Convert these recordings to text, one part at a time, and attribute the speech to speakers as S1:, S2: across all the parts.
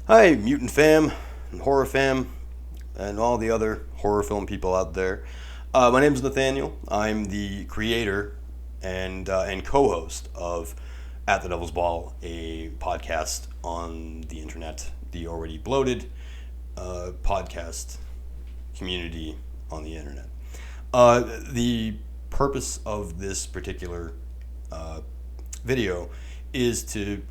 S1: Hi, Mutant fam, and horror fam, and all the other horror film people out there. My name is Nathaniel. I'm the creator and co-host of At the Devil's Ball, a podcast on the internet, the already bloated podcast community on the internet. The purpose of this particular video is to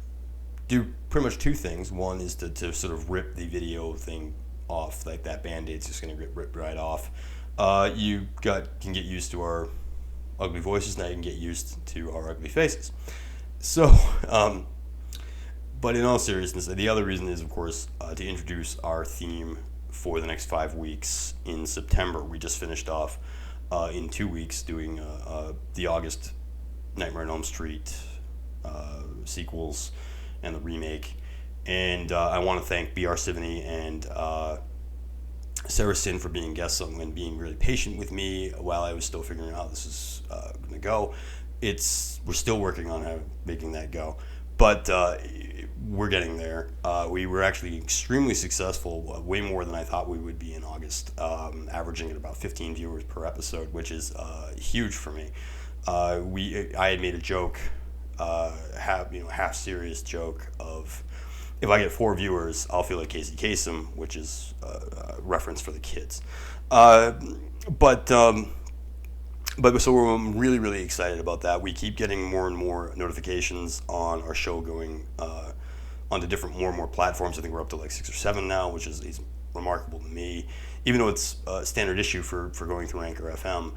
S1: do pretty much two things. One is to sort of rip the video thing off, like that band-aid's just going to get ripped right off. Can get used to our ugly voices, now you can get used to our ugly faces. So, but in all seriousness, the other reason is, of course, to introduce our theme for the next 5 weeks in September. We just finished off in 2 weeks doing the August Nightmare on Elm Street sequels and the remake. And I want to thank B.R. Sivany and Sarah Sin for being guests and being really patient with me while I was still figuring out how this is going to go. We're still working on making that go, but we're getting there. We were actually extremely successful, way more than I thought we would be in August, averaging at about 15 viewers per episode, which is huge for me. I had made a joke, half serious joke of, if I get 4 viewers, I'll feel like Casey Kasem, which is a reference for the kids. But so I'm really, really excited about that. We keep getting more and more notifications on our show going onto different, more and more platforms. I think we're up to like 6 or 7 now, which is remarkable to me. Even though it's a standard issue for going through Anchor FM,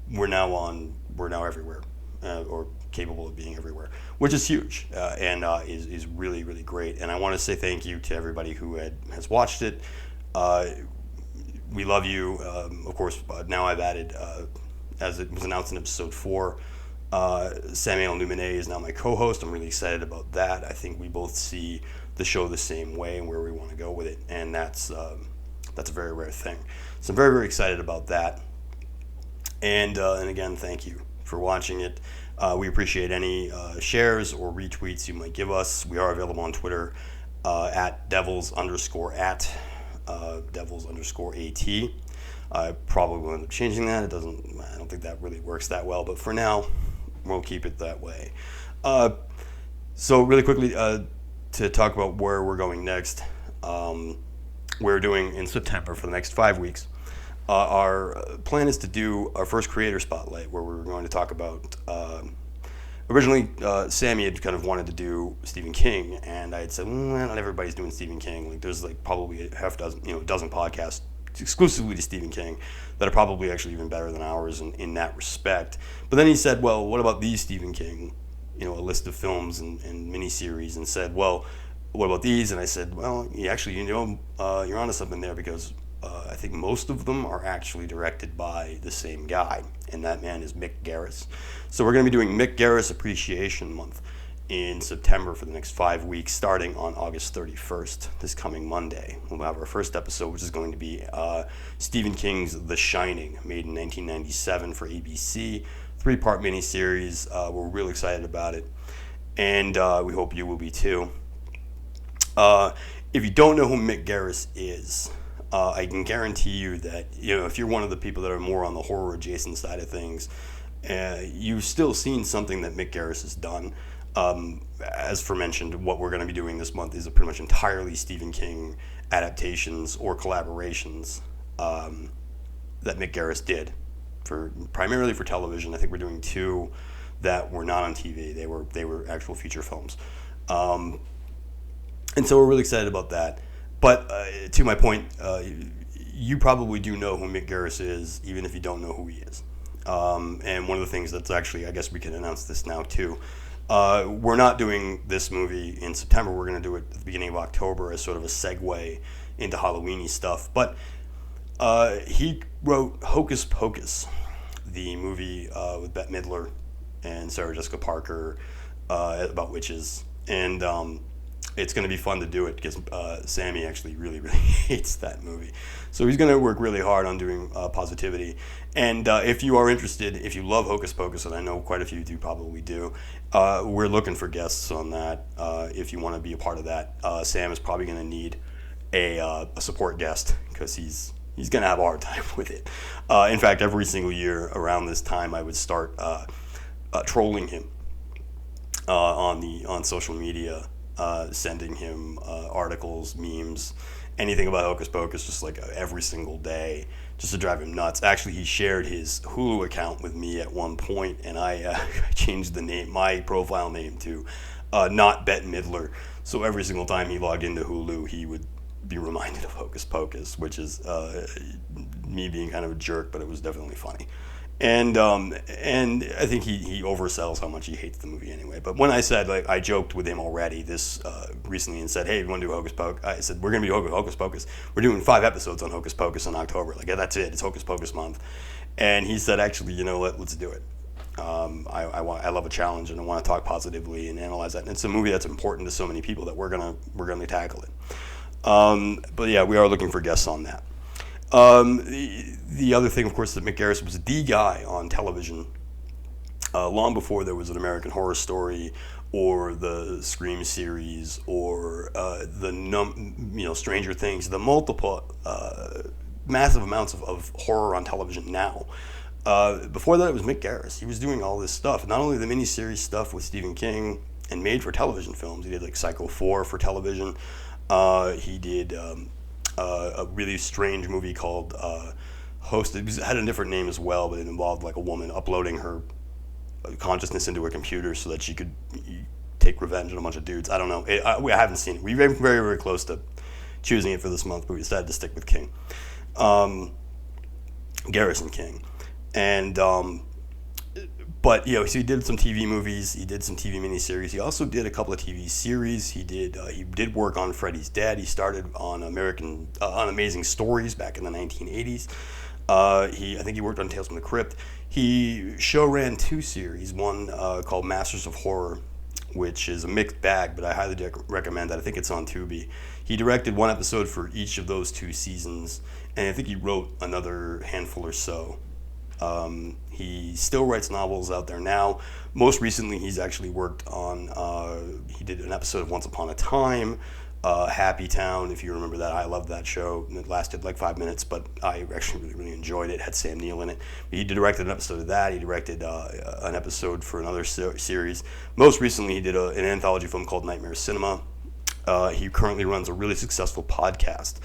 S1: we're now everywhere, or capable of being everywhere, which is huge and is really, really great. And I want to say thank you to everybody who has watched it. We love you. Of course, now I've added, as it was announced in episode 4, Samuel Numene is now my co-host. I'm really excited about that. I think we both see the show the same way and where we want to go with it, and that's a very rare thing. So I'm very, very excited about that. And again, thank you for watching it. We appreciate any shares or retweets you might give us. We are available on Twitter at devils_at devils_at. I probably will end up changing that. I don't think that really works that well, but for now, we'll keep it that way. So really quickly, to talk about where we're going next, we're doing in September for the next 5 weeks. Our plan is to do our first creator spotlight, where we're going to talk about. Originally, Sammy had kind of wanted to do Stephen King, and I had said, not everybody's doing Stephen King. Like, there's like probably a dozen podcasts exclusively to Stephen King that are probably actually even better than ours in that respect. But then he said, well, what about these Stephen King? A list of films and miniseries, and said, well, what about these? And I said, well, actually, you're onto something there, because I think most of them are actually directed by the same guy, and that man is Mick Garris. So we're going to be doing Mick Garris Appreciation Month in September for the next 5 weeks, starting on August 31st, this coming Monday. We'll have our first episode, which is going to be Stephen King's The Shining, made in 1997 for ABC, 3-part miniseries. We're really excited about it, and we hope you will be too. If you don't know who Mick Garris is, I can guarantee you that if you're one of the people that are more on the horror adjacent side of things, you've still seen something that Mick Garris has done. As aforementioned, what we're going to be doing this month is pretty much entirely Stephen King adaptations or collaborations that Mick Garris did, primarily for television. I think we're doing 2 that were not on TV. They were actual feature films, and so we're really excited about that. But to my point, you probably do know who Mick Garris is, even if you don't know who he is. And one of the things that's actually, I guess we can announce this now too, we're not doing this movie in September. We're going to do it at the beginning of October as sort of a segue into Halloween-y stuff. But he wrote Hocus Pocus, the movie with Bette Midler and Sarah Jessica Parker about witches. And it's going to be fun to do it because Sammy actually really, really hates that movie. So he's going to work really hard on doing Positivity. And if you are interested, if you love Hocus Pocus, and I know quite a few do, probably do, we're looking for guests on that. If you want to be a part of that, Sam is probably going to need a support guest because he's going to have a hard time with it. In fact, every single year around this time, I would start trolling him on social media, sending him articles, memes, anything about Hocus Pocus, just like every single day, just to drive him nuts. Actually, he shared his Hulu account with me at one point, and I changed my profile name to not Bette Midler. So every single time he logged into Hulu, he would be reminded of Hocus Pocus, which is me being kind of a jerk, but it was definitely funny. And I think he oversells how much he hates the movie anyway. But when I said, like, I joked with him already this recently and said, hey, you want to do Hocus Pocus? I said, we're going to be Hocus Pocus. We're doing 5 episodes on Hocus Pocus in October. Like, yeah, that's it. It's Hocus Pocus month. And he said, actually, let's do it. I love a challenge, and I want to talk positively and analyze that. And it's a movie that's important to so many people that we're gonna tackle it. But yeah, we are looking for guests on that. The other thing, of course, that Mick Garris was the guy on television long before there was an American Horror Story or the Scream series or Stranger Things. The multiple massive amounts of horror on television now. Before that, it was Mick Garris. He was doing all this stuff. Not only the miniseries stuff with Stephen King and made-for-television films. He did like Psycho 4 for television. He did a really strange movie called Hosted. It had a different name as well, but it involved like a woman uploading her consciousness into a computer so that she could take revenge on a bunch of dudes. I don't know. I haven't seen it. We were very, very close to choosing it for this month, but we decided to stick with King. Garris and King. And but so he did some TV movies, he did some TV miniseries, he also did a couple of TV series. He did work on Freddy's Dead. He started on on Amazing Stories back in the 1980s. I think he worked on Tales from the Crypt. He show ran 2 series, one called Masters of Horror, which is a mixed bag, but I highly recommend that. I think it's on Tubi. He directed 1 episode for each of those 2 seasons, and I think he wrote another handful or so. He still writes novels out there now. Most recently, he's actually worked on, he did an episode of Once Upon a Time, Happy Town, if you remember that. I loved that show. It lasted like 5 minutes, but I actually really, really enjoyed it. It had Sam Neill in it. He directed an episode of that. He directed an episode for another series. Most recently, he did an anthology film called Nightmare Cinema. He currently runs a really successful podcast.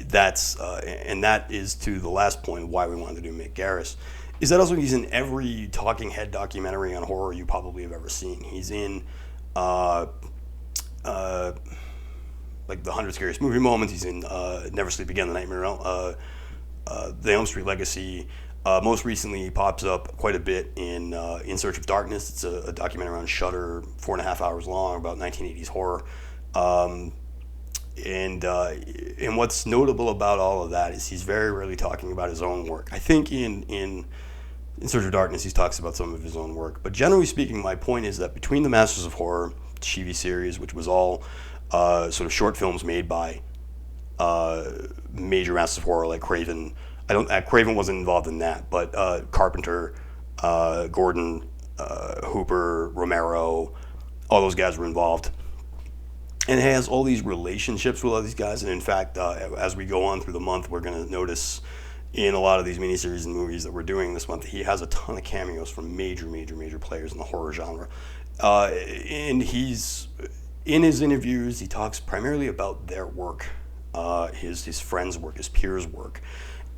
S1: That is to the last point of why we wanted to do Mick Garris, is that also he's in every talking head documentary on horror you probably have ever seen. He's in like the 100 Scariest Movie Moments. He's in Never Sleep Again, The Nightmare, The Elm Street Legacy. Most recently, he pops up quite a bit in Search of Darkness. It's a documentary on Shudder, 4.5 hours long, about 1980s horror. And what's notable about all of that is he's very rarely talking about his own work. I think in Search of Darkness he talks about some of his own work, but generally speaking, my point is that between the Masters of Horror TV series, which was all sort of short films made by major Masters of Horror like Craven. Craven wasn't involved in that, but Carpenter, Gordon, Hooper, Romero, all those guys were involved. And it has all these relationships with all these guys. And in fact, as we go on through the month, we're going to notice in a lot of these miniseries and movies that we're doing this month, he has a ton of cameos from major players in the horror genre. And he's, in his interviews, he talks primarily about their work, his friends' work, his peers' work,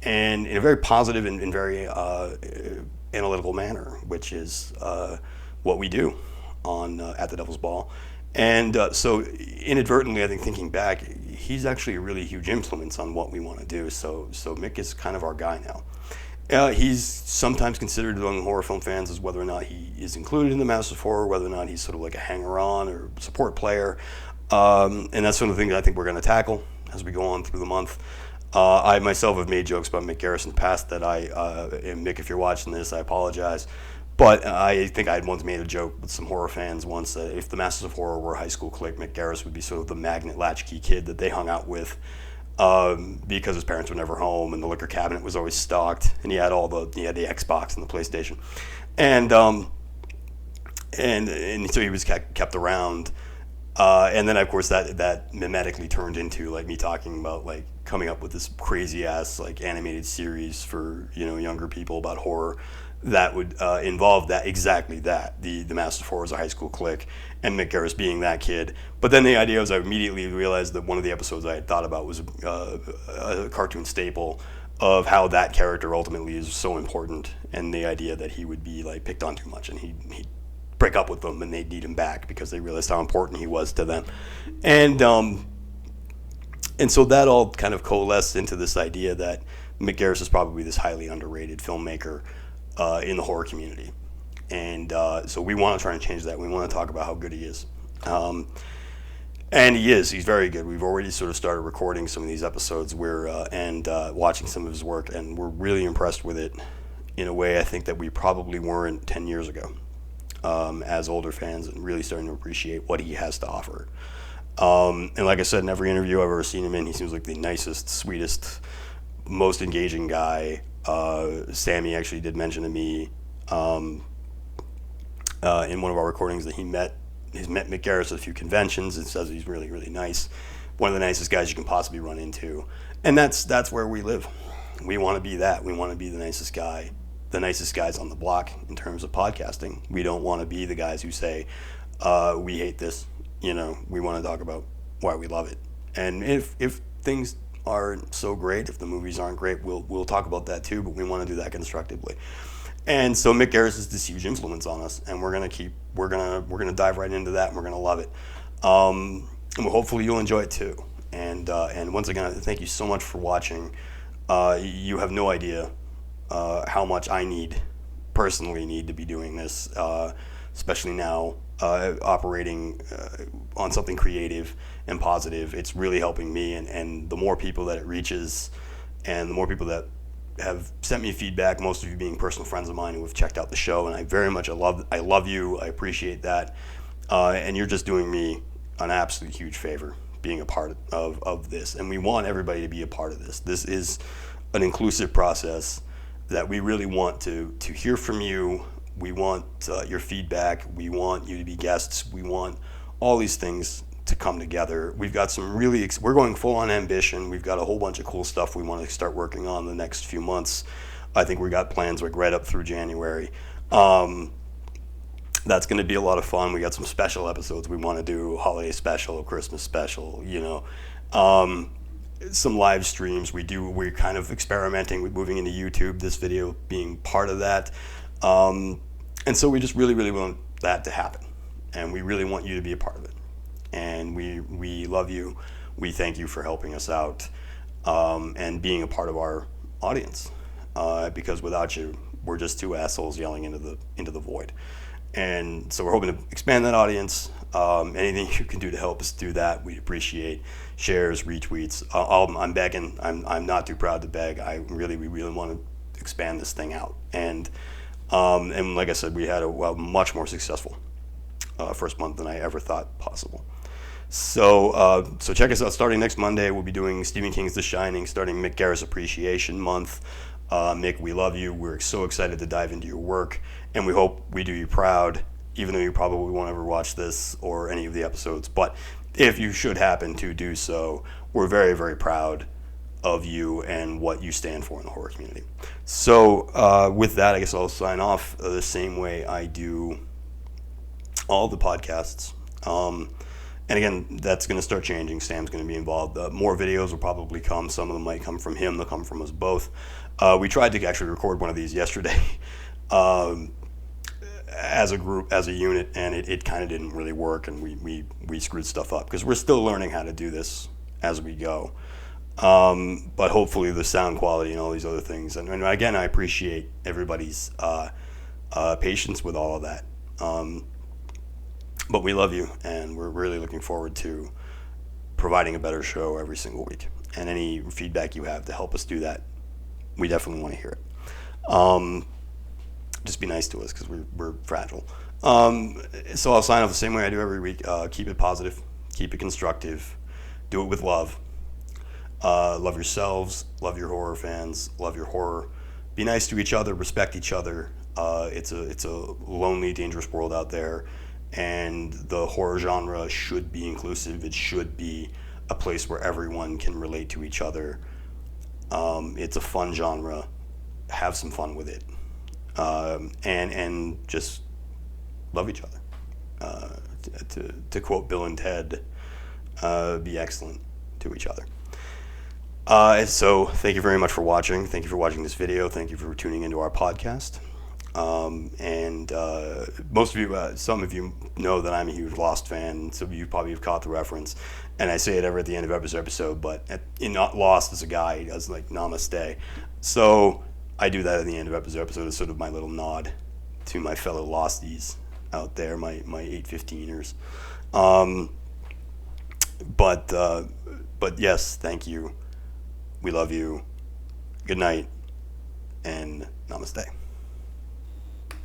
S1: and in a very positive and very analytical manner, which is what we do on At the Devil's Ball. And so inadvertently, I think thinking back, he's actually a really huge influence on what we want to do. So Mick is kind of our guy now. He's sometimes considered among horror film fans as whether or not he is included in the Masters of Horror, whether or not he's sort of like a hanger-on or support player. And that's sort of the thing that I think we're going to tackle as we go on through the month. I myself have made jokes about Mick Garris in the past that and Mick, if you're watching this, I apologize. But I think I had once made a joke with some horror fans once that if the Masters of Horror were a high school clique, Mick Garris would be sort of the magnet latchkey kid that they hung out with, because his parents were never home and the liquor cabinet was always stocked, and he had the Xbox and the PlayStation, and so he was kept around. And then of course that mimetically turned into like me talking about like coming up with this crazy ass like animated series for younger people about horror that would involve the Master of Horror as a high school clique and Mick Garris being that kid. But then the idea was I immediately realized that one of the episodes I had thought about was a cartoon staple of how that character ultimately is so important, and the idea that he would be like picked on too much and he'd break up with them and they'd need him back because they realized how important he was to them. And so that all kind of coalesced into this idea that Mick Garris is probably this highly underrated filmmaker in the horror community. And so we want to try and change that. We want to talk about how good he is. And he is. He's very good. We've already sort of started recording some of these episodes and watching some of his work, and we're really impressed with it in a way I think that we probably weren't 10 years ago. As older fans, and really starting to appreciate what he has to offer. And like I said, in every interview I've ever seen him in, he seems like the nicest, sweetest, most engaging guy. Sammy actually did mention to me in one of our recordings that he's met Mick Garris at a few conventions and says he's really, really nice. One of the nicest guys you can possibly run into. And that's where we live. We want to be that. We want to be the nicest guys on the block in terms of podcasting. We don't want to be the guys who say, we hate this. We want to talk about why we love it. And if things aren't so great, if the movies aren't great, we'll talk about that too, but we want to do that constructively. And so Mick Garris is this huge influence on us, and we're gonna dive right into that, and we're gonna love it. And hopefully you'll enjoy it too. And once again, thank you so much for watching. You have no idea how much I personally need to be doing this, especially now, operating on something creative and positive. It's really helping me, and the more people that it reaches, and the more people that have sent me feedback, most of you being personal friends of mine who have checked out the show, and I love you, I appreciate that, and you're just doing me an absolute huge favor being a part of this, and we want everybody to be a part of this. This is an inclusive process that we really want to hear from you. We want your feedback. We want you to be guests. We want all these things to come together. We've got some we're going full on ambition. We've got a whole bunch of cool stuff we want to start working on the next few months. I think we got plans like right up through January. That's going to be a lot of fun. We got some special episodes we want to do, holiday special, Christmas special, some live streams. We're kind of experimenting with moving into YouTube, this video being part of that. And so we just really, really want that to happen. And we really want you to be a part of it. And we love you. We thank you for helping us out, and being a part of our audience. Because without you, we're just two assholes yelling into the void. And so we're hoping to expand that audience. Anything you can do to help us do that, we'd appreciate. Shares, retweets. I'm begging. I'm not too proud to beg. We really want to expand this thing out. And like I said, we had a much more successful first month than I ever thought possible. So check us out. Starting next Monday, we'll be doing Stephen King's The Shining, starting Mick Garris Appreciation Month. Mick, we love you. We're so excited to dive into your work, and we hope we do you proud, even though you probably won't ever watch this or any of the episodes. But if you should happen to do so, we're very, very proud of you and what you stand for in the horror community. So with that, I guess I'll sign off the same way I do all the podcasts. And again, that's going to start changing. Sam's going to be involved. More videos will probably come. Some of them might come from him. They'll come from us both. We tried to actually record one of these yesterday as a group, as a unit, and it kind of didn't really work, and we screwed stuff up because we're still learning how to do this as we go. But hopefully the sound quality and all these other things. And again, I appreciate everybody's patience with all of that. But we love you, and we're really looking forward to providing a better show every single week. And any feedback you have to help us do that, we definitely want to hear it. just be nice to us because we're fragile. So I'll sign off the same way I do every week. Keep it positive, keep it constructive, do it with love. Love yourselves, love your horror fans, love your horror. Be nice to each other, respect each other. It's a lonely, dangerous world out there, and the horror genre should be inclusive. It should be a place where everyone can relate to each other. It's a fun genre. Have some fun with it, and just love each other. To quote Bill and Ted, be excellent to each other. So thank you very much for watching. Thank you for watching this video. Thank you for tuning into our podcast. And most of you, some of you know that I'm a huge Lost fan. Some of you probably have caught the reference. And I say it at the end of every episode, but in Lost is a guy who does like namaste. So I do that at the end of every episode as sort of my little nod to my fellow Losties out there, my 815ers. But yes, thank you. We love you. Good night and namaste.